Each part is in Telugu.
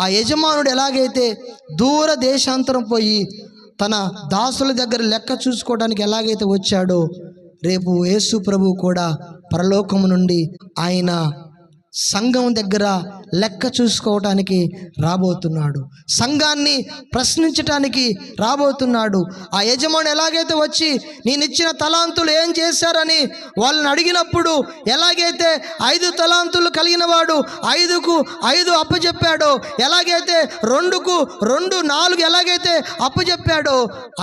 ఆ యజమానుడు ఎలాగైతే దూర దేశాంతరం పోయి తన దాసుల దగ్గర లెక్క చూసుకోవడానికి ఎలాగైతే వచ్చాడో, రేపు యేసు ప్రభువు కూడా పరలోకము నుండి ఆయన సంఘం దగ్గర లెక్క చూసుకోవటానికి రాబోతున్నాడు. సంఘాన్ని ప్రశ్నించటానికి రాబోతున్నాడు. ఆ యజమాని ఎలాగైతే వచ్చి నేను ఇచ్చిన తలాంతులు ఏం చేశారని వాళ్ళని అడిగినప్పుడు, ఎలాగైతే 5 తలాంతులు కలిగిన వాడు 5కు 5 అప్పచెప్పాడో, ఎలాగైతే 2కు 2 4 ఎలాగైతే అప్పచెప్పాడో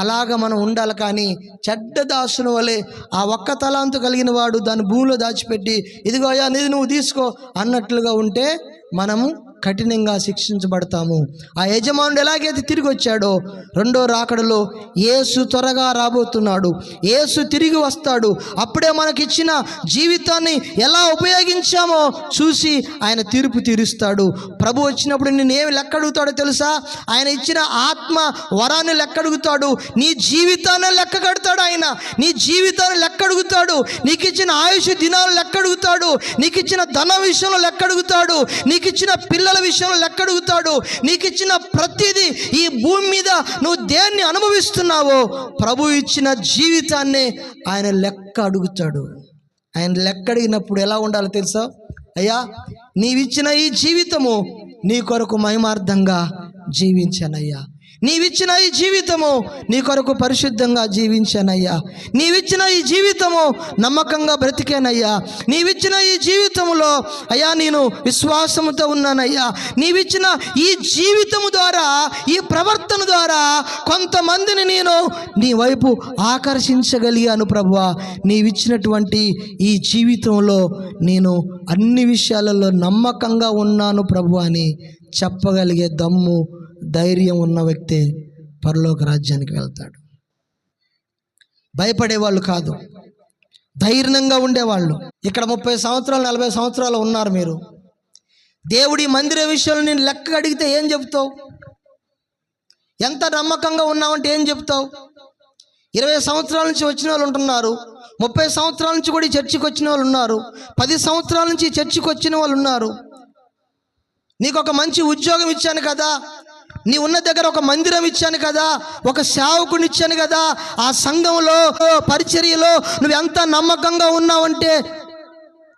అలాగ మనం ఉండాలి. కానీ చెడ్డ దాసుని వలె ఆ ఒక్క తలాంతు కలిగిన వాడు దాన్ని భూమిలో దాచిపెట్టి ఇదిగో అయ్యా నీది నువ్వు తీసుకో అన్నట్లుగా ఉంటే మనము కఠినంగా శిక్షించబడతాము. ఆ యజమానుడు ఎలాగైతే తిరిగి వచ్చాడో, రెండో రాకడలో యేసు త్వరగా రాబోతున్నాడు. యేసు తిరిగి వస్తాడు. అప్పుడే మనకిచ్చిన జీవితాన్ని ఎలా ఉపయోగించామో చూసి ఆయన తీర్పు తీరుస్తాడు. ప్రభు వచ్చినప్పుడు నిన్నేమి లెక్క అడుగుతాడో తెలుసా? ఆయన ఇచ్చిన ఆత్మ వరాన్ని లెక్క అడుగుతాడు. నీ జీవితాన్ని లెక్క కడతాడు. ఆయన నీ జీవితాన్ని లెక్క అడుగుతాడు. నీకు ఇచ్చిన ఆయుష్ దినాలు లెక్క అడుగుతాడు. నీకు ఇచ్చిన ధన విషయంలో లెక్క అడుగుతాడు. నీకు ఇచ్చిన పిల్లల విషయంలో లెక్క అడుగుతాడు. నీకు ఇచ్చిన ప్రతిదీ, ఈ భూమి మీద నువ్వు దేన్ని అనుభవిస్తున్నావో ప్రభు ఇచ్చిన జీవితాన్ని ఆయన లెక్క అడుగుతాడు. ఆయన లెక్క అడిగినప్పుడు ఎలా ఉండాలో తెలుసా? అయ్యా నీవిచ్చిన ఈ జీవితము నీ కొరకు మహిమార్థంగా జీవించానయ్యా. నీవిచ్చిన ఈ జీవితము నీ కొరకు పరిశుద్ధంగా జీవించానయ్యా. నీవిచ్చిన ఈ జీవితము నమ్మకంగా బ్రతికానయ్యా. నీవిచ్చిన ఈ జీవితంలో అయ్యా నేను విశ్వాసముతో ఉన్నానయ్యా. నీవిచ్చిన ఈ జీవితము ద్వారా, ఈ ప్రవర్తన ద్వారా కొంతమందిని నేను నీ వైపు ఆకర్షించగలిగాను ప్రభువా. నీవిచ్చినటువంటి ఈ జీవితంలో నేను అన్ని విషయాలలో నమ్మకంగా ఉన్నాను ప్రభు అని చెప్పగలిగే దమ్ము, ధైర్యం ఉన్న వ్యక్తే పరలోక రాజ్యానికి వెళ్తాడు. భయపడేవాళ్ళు కాదు, ధైర్యంగా ఉండేవాళ్ళు. ఇక్కడ 30 సంవత్సరాలు 40 సంవత్సరాలు ఉన్నారు మీరు. దేవుడి మందిర విషయంలో నేను లెక్క అడిగితే ఏం చెప్తావు? ఎంత నమ్మకంగా ఉన్నావంటే ఏం చెప్తావు? 20 సంవత్సరాల నుంచి వచ్చిన వాళ్ళు ఉంటున్నారు. 30 సంవత్సరాల నుంచి కూడా ఈ చర్చికి వచ్చిన వాళ్ళు ఉన్నారు. 10 సంవత్సరాల నుంచి ఈ చర్చికి వచ్చిన వాళ్ళు ఉన్నారు. నీకు ఒక మంచి ఉద్యోగం ఇచ్చాను కదా, నీ ఉన్న దగ్గర ఒక మందిరం ఇచ్చాను కదా, ఒక సేవకుని ఇచ్చాను కదా, ఆ సంఘంలో పరిచర్యలో నువ్వు ఎంత నమ్మకంగా ఉన్నావంటే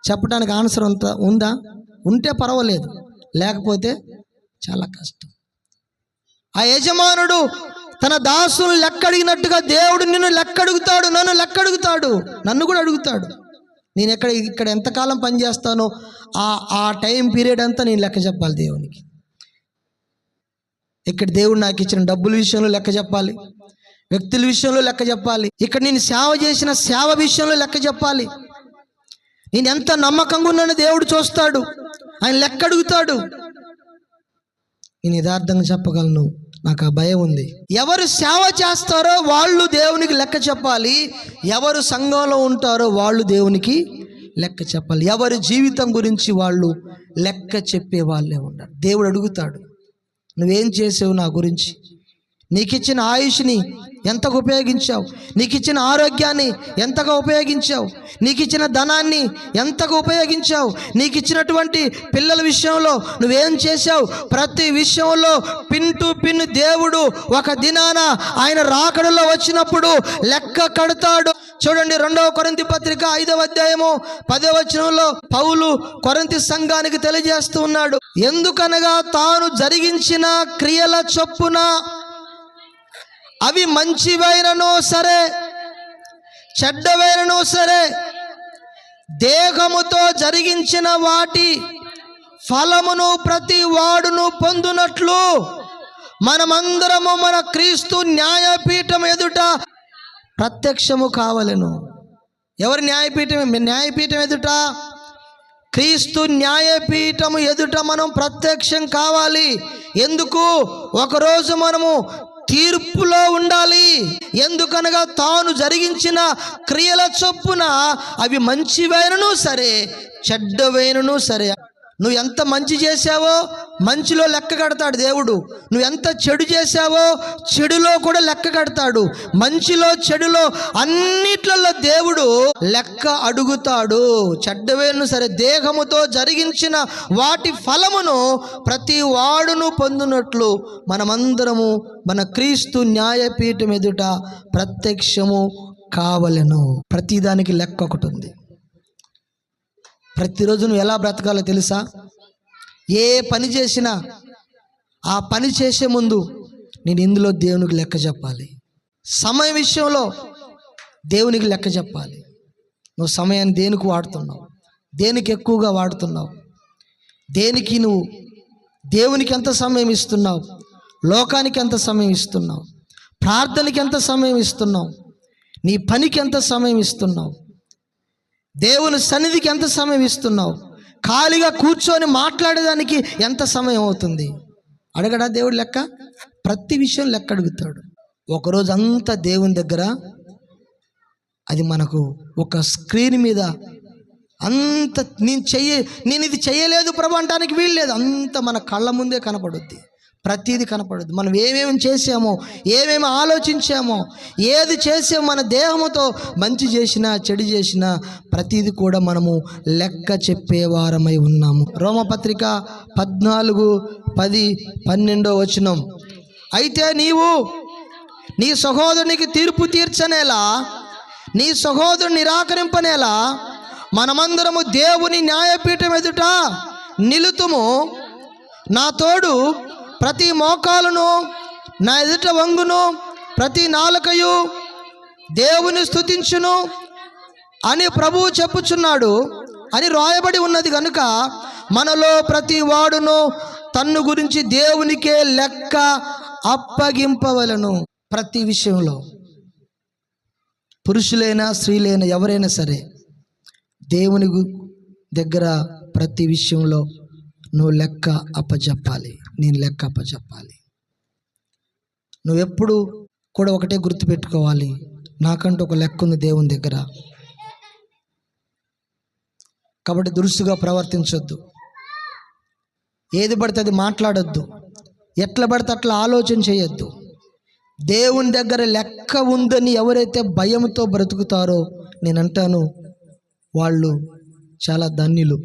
చెప్పడానికి ఆన్సర్ అంతా ఉందా? ఉంటే పర్వాలేదు, లేకపోతే చాలా కష్టం. ఆ యజమానుడు తన దాసులు లెక్క అడిగినట్టుగా దేవుడు నిన్ను లెక్క అడుగుతాడు, నన్ను లెక్క అడుగుతాడు, నన్ను కూడా అడుగుతాడు. నేను ఇక్కడ ఎంతకాలం పనిచేస్తానో ఆ టైం పీరియడ్ అంతా నేను లెక్క చెప్పాలి దేవునికి. ఇక్కడ దేవుడు నాకు ఇచ్చిన డబ్బుల విషయంలో లెక్క చెప్పాలి, వ్యక్తుల విషయంలో లెక్క చెప్పాలి, ఇక్కడ నేను సేవ చేసిన సేవ విషయంలో లెక్క చెప్పాలి. నేను ఎంత నమ్మకంగా ఉన్నానో దేవుడు చూస్తాడు, ఆయన లెక్క అడుగుతాడు. నేను యథార్థంగా చెప్పగలను, నాకు ఆ భయం ఉంది. ఎవరు సేవ చేస్తారో వాళ్ళు దేవునికి లెక్క చెప్పాలి, ఎవరు సంఘంలో ఉంటారో వాళ్ళు దేవునికి లెక్క చెప్పాలి. ఎవరి జీవితం గురించి వాళ్ళు లెక్క చెప్పే వాళ్ళే ఉన్నారు. దేవుడు అడుగుతాడు, నువ్వేం చేసావు నా గురించి? నీకు ఇచ్చిన ఆయుష్ని ఎంతగా ఉపయోగించావు? నీకు ఇచ్చిన ఆరోగ్యాన్ని ఎంతగా ఉపయోగించావు? నీకు ఇచ్చిన ధనాన్ని ఎంతగా ఉపయోగించావు? నీకు ఇచ్చినటువంటి పిల్లల విషయంలో నువ్వేం చేశావు? ప్రతి విషయంలో పిన్ టు పిన్ దేవుడు ఒక దినాన ఆయన రాకడలో వచ్చినప్పుడు లెక్క కడతాడు. చూడండి, 2వ కొరింథీ పత్రిక 5వ అధ్యాయము 10వ వచనంలో పౌలు కొరింథీ సంఘానికి తెలియజేస్తూ ఉన్నాడు. ఎందుకనగా తాను జరిగించిన క్రియల చొప్పున అవి మంచివైనను సరే చెడ్డవైనను సరే దేహముతో జరిగించిన వాటి ఫలమును ప్రతి వాడును పొందునట్లు మనమందరము మన క్రీస్తు న్యాయపీఠం ఎదుట ప్రత్యక్షము కావలెను. ఎవరి న్యాయపీఠం? న్యాయపీఠం ఎదుట, క్రీస్తు న్యాయపీఠము ఎదుట మనం ప్రత్యక్షం కావాలి. ఎందుకు? ఒకరోజు మనము తీర్పులో ఉండాలి. ఎందుకనగా తాను జరిగించిన క్రియల చొప్పున అవి మంచివైనను సరే చెడ్డవైనను సరే. నువ్వు ఎంత మంచి చేశావో మంచిలో లెక్క కడతాడు దేవుడు. నువ్వు ఎంత చెడు చేశావో చెడులో కూడా లెక్క కడతాడు. మంచిలో చెడులో అన్నిట్లలో దేవుడు లెక్క అడుగుతాడు. చెడ్డవేను సరే దేహముతో జరిగించిన వాటి ఫలమును ప్రతి వాడును పొందినట్లు మనమందరము మన క్రీస్తు న్యాయపీఠం ఎదుట ప్రత్యక్షము కావలెను. ప్రతిదానికి లెక్క ఒకటి ఉంది. ప్రతిరోజు నువ్వు ఎలా బ్రతకాలో తెలుసా? ఏ పని చేసినా ఆ పని చేసే ముందు నేను ఇందులో దేవునికి లెక్క చెప్పాలి. సమయం విషయంలో దేవునికి లెక్క చెప్పాలి. నువ్వు సమయాన్ని దేనికి వాడుతున్నావు, దేనికి ఎక్కువగా వాడుతున్నావు, దేనికి నువ్వు దేవునికి ఎంత సమయం ఇస్తున్నావు, లోకానికి ఎంత సమయం ఇస్తున్నావు, ప్రార్థనకి ఎంత సమయం ఇస్తున్నావు, నీ పనికి ఎంత సమయం ఇస్తున్నావు, దేవుని సన్నిధికి ఎంత సమయం ఇస్తున్నావు, ఖాళీగా కూర్చొని మాట్లాడేదానికి ఎంత సమయం అవుతుంది? అడగడా దేవుడు లెక్క? ప్రతి విషయం లెక్క అడుగుతాడు. ఒకరోజు అంతా దేవుని దగ్గర అది మనకు ఒక స్క్రీన్ మీద అంత నేను ఇది చేయలేదు ప్రభు అనడానికి వీల్లేదు. అంత మన కళ్ళ ముందే కనపడుద్ది. ప్రతిదీ కనపడదు. మనం ఏమేమి చేసామో, ఏమేమి ఆలోచించామో, ఏది చేసామో, మన దేహముతో మంచి చేసినా చెడు చేసినా ప్రతిదీ కూడా మనము లెక్క చెప్పేవారమై ఉన్నాము. రోమపత్రిక 14:10-12 అయితే నీవు నీ సహోదరునికి తీర్పు తీర్చనేలా, నీ సహోదరుని నిరాకరింపనేలా మనమందరము దేవుని న్యాయపీఠం ఎదుట నిలుతుము. నా తోడు ప్రతి మోకాలును నా ఎదుట వంగును, ప్రతి నాలుకయు దేవుని స్తుతించును అని ప్రభువు చెప్పుచున్నాడు అని రాయబడి ఉన్నది కనుక మనలో ప్రతి వాడును తన్ను గురించి దేవునికే లెక్క అప్పగింపవలను. ప్రతి విషయంలో పురుషులైనా స్త్రీలైనా ఎవరైనా సరే దేవుని దగ్గర ప్రతి విషయంలో నువ్వు లెక్క అప్పచెప్పాలి. నేను లెక్క అప్పచెప్పాలి. నువ్వెప్పుడు కూడా ఒకటే గుర్తుపెట్టుకోవాలి, నాకంటూ ఒక లెక్క ఉంది దేవుని దగ్గర. కాబట్టి దురుసుగా ప్రవర్తించొద్దు, ఏది పడితే అది మాట్లాడొద్దు, ఎట్లా పడితే అట్లా ఆలోచన చేయొద్దు. దేవుని దగ్గర లెక్క ఉందని ఎవరైతే భయంతో బ్రతుకుతారో నేనంటాను వాళ్ళు చాలా ధన్యులు.